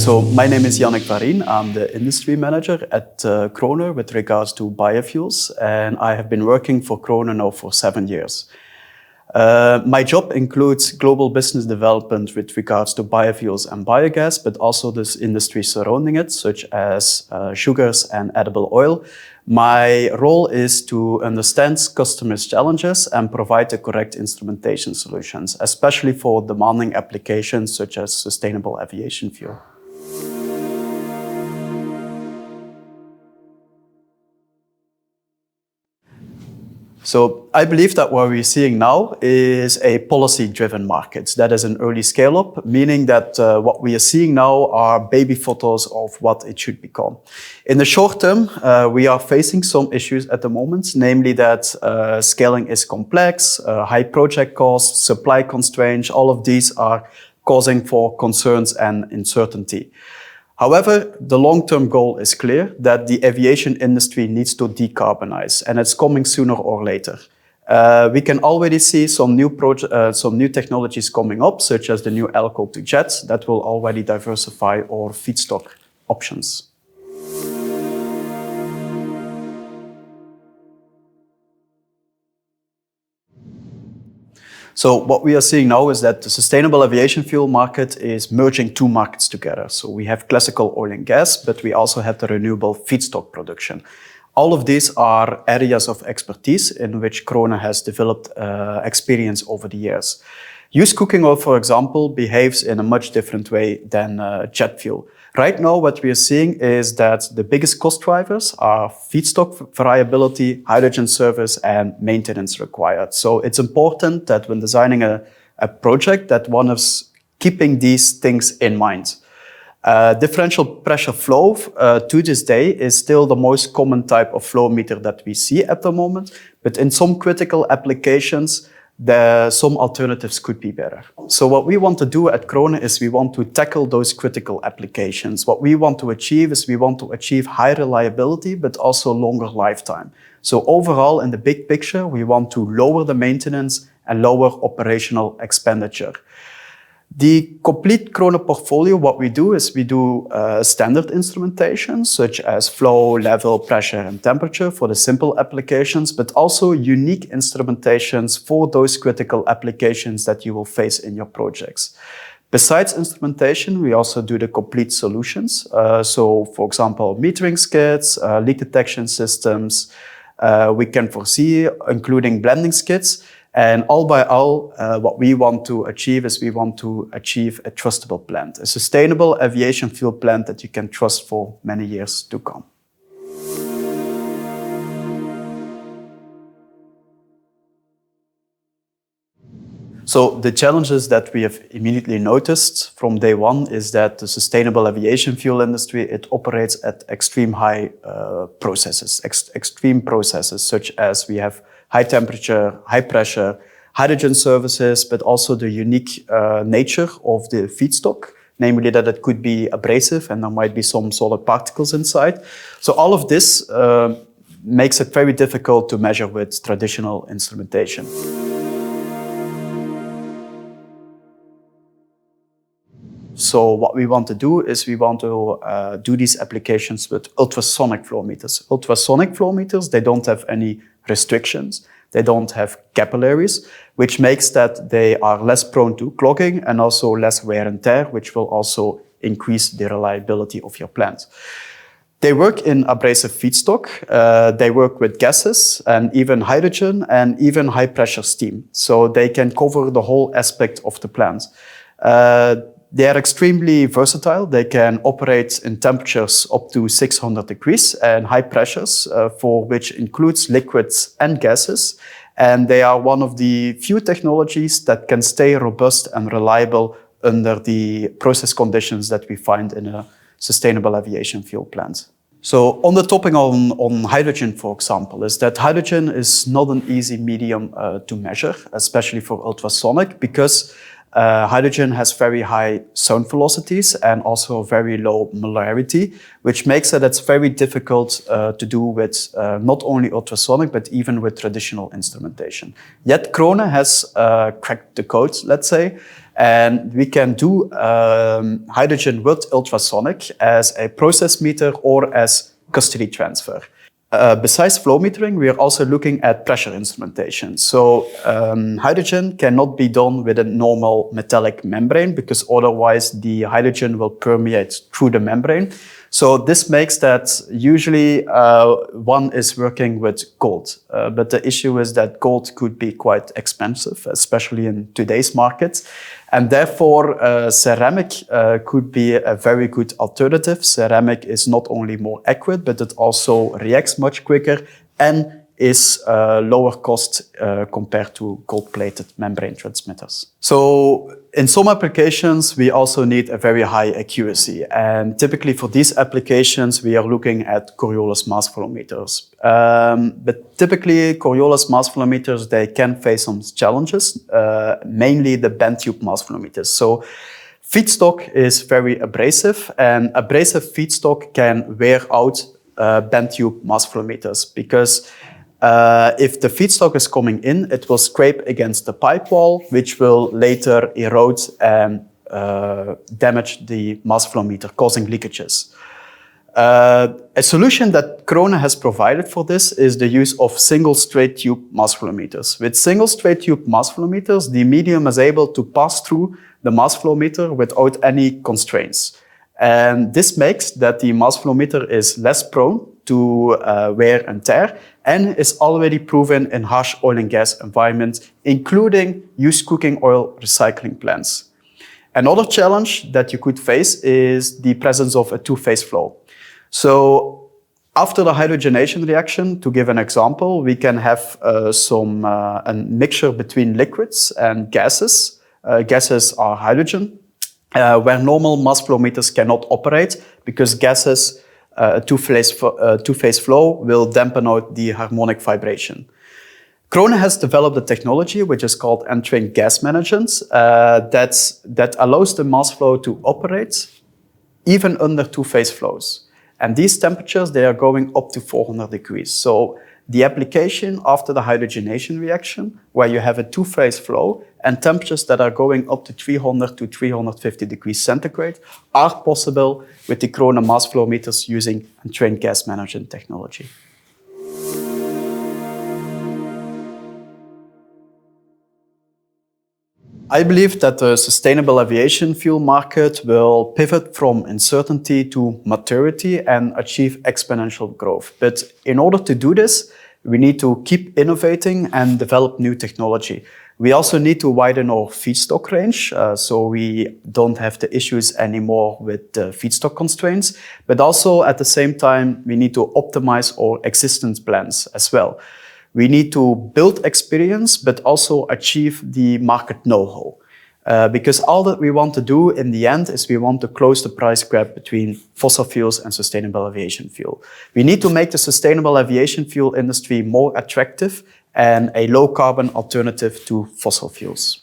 So my name is Yannick Farine. I'm the industry manager at KROHNE with regards to biofuels, and I have been working for KROHNE now for 7 years. My job includes global business development with regards to biofuels and biogas, but also this industry surrounding it, such as sugars and edible oil. My role is to understand customers' challenges and provide the correct instrumentation solutions, especially for demanding applications such as sustainable aviation fuel. So I believe that what we're seeing now is a policy-driven market that is an early scale-up, meaning that what we are seeing now are baby photos of what it should become. In the short term, we are facing some issues at the moment, namely that scaling is complex, high project costs, supply constraints, all of these are causing for concerns and uncertainty. However, the long-term goal is clear that the aviation industry needs to decarbonize, and it's coming sooner or later. We can already see some new technologies coming up, such as the new alcohol-to-jet that will already diversify our feedstock options. So what we are seeing now is that the sustainable aviation fuel market is merging two markets together. So we have classical oil and gas, but we also have the renewable feedstock production. All of these are areas of expertise in which KROHNE has developed experience over the years. Used cooking oil, for example, behaves in a much different way than jet fuel. Right now, what we are seeing is that the biggest cost drivers are feedstock variability, hydrogen service, and maintenance required. So it's important that when designing a project that one is keeping these things in mind. Differential pressure flow to this day is still the most common type of flow meter that we see at the moment, but in some critical applications, some alternatives could be better. So what we want to do at KROHNE is we want to tackle those critical applications. What we want to achieve is we want to achieve high reliability, but also longer lifetime. So overall, in the big picture, we want to lower the maintenance and lower operational expenditure. The complete KROHNE portfolio, what we do is we do standard instrumentation, such as flow, level, pressure, and temperature for the simple applications, but also unique instrumentations for those critical applications that you will face in your projects. Besides instrumentation, we also do the complete solutions. So, for example, metering skids, leak detection systems, we can foresee, including blending skids. And all by all, what we want to achieve is we want to achieve a trustable plant, a sustainable aviation fuel plant that you can trust for many years to come. So the challenges that we have immediately noticed from day one is that the sustainable aviation fuel industry, it operates at extreme high extreme processes, such as we have high temperature, high pressure, hydrogen services, but also the unique nature of the feedstock, namely that it could be abrasive and there might be some solid particles inside. So all of this makes it very difficult to measure with traditional instrumentation. So what we want to do is we want to do these applications with ultrasonic flow meters. Ultrasonic flow meters, they don't have any restrictions. They don't have capillaries, which makes that they are less prone to clogging and also less wear and tear, which will also increase the reliability of your plant. They work in abrasive feedstock. They work with gases and even hydrogen and even high pressure steam. So they can cover the whole aspect of the plant. They are extremely versatile. They can operate in temperatures up to 600 degrees and high pressures, for which includes liquids and gases. And they are one of the few technologies that can stay robust and reliable under the process conditions that we find in a sustainable aviation fuel plant. So on the topic on hydrogen, for example, is that hydrogen is not an easy medium to measure, especially for ultrasonic, because hydrogen has very high sound velocities and also very low molarity, which makes it it's very difficult to do with not only ultrasonic, but even with traditional instrumentation. Yet KROHNE has cracked the code, let's say, And we can do hydrogen with ultrasonic as a process meter or as custody transfer. Besides flow metering, we are also looking at pressure instrumentation. So hydrogen cannot be done with a normal metallic membrane because otherwise the hydrogen will permeate through the membrane. So this makes that usually one is working with gold. But the issue is that gold could be quite expensive, especially in today's market. And therefore, ceramic could be a very good alternative. Ceramic is not only more accurate, but it also reacts much quicker and is lower cost compared to gold-plated membrane transmitters. So in some applications, we also need a very high accuracy. And typically for these applications, we are looking at Coriolis mass flow meters. But typically Coriolis mass flow meters, they can face some challenges, mainly the bent tube mass flow meters. So feedstock is very abrasive, and abrasive feedstock can wear out bent tube mass flow meters because if the feedstock is coming in, it will scrape against the pipe wall, which will later erode and damage the mass flow meter, causing leakages. A solution that KROHNE has provided for this is the use of single straight tube mass flow meters. With single straight tube mass flow meters, the medium is able to pass through the mass flow meter without any constraints. And this makes that the mass flow meter is less prone to wear and tear and is already proven in harsh oil and gas environments, including used cooking oil recycling plants. Another challenge that you could face is the presence of a two-phase flow. So after the hydrogenation reaction, to give an example, we can have a mixture between liquids and gases. Gases are hydrogen, where normal mass flow meters cannot operate because gases, two-phase flow will dampen out the harmonic vibration. KROHNE has developed a technology which is called entrained gas management that allows the mass flow to operate even under two-phase flows. And these temperatures, they are going up to 400 degrees. So the application after the hydrogenation reaction, where you have a two-phase flow and temperatures that are going up to 300 to 350 degrees centigrade, are possible with the KROHNE mass flow meters using entrained gas management technology. I believe that the sustainable aviation fuel market will pivot from uncertainty to maturity and achieve exponential growth. But in order to do this, we need to keep innovating and develop new technology. We also need to widen our feedstock range, so we don't have the issues anymore with the feedstock constraints. But also at the same time, we need to optimize our existing plans as well. We need to build experience, but also achieve the market know-how. Because all that we want to do in the end is we want to close the price gap between fossil fuels and sustainable aviation fuel. We need to make the sustainable aviation fuel industry more attractive and a low carbon alternative to fossil fuels.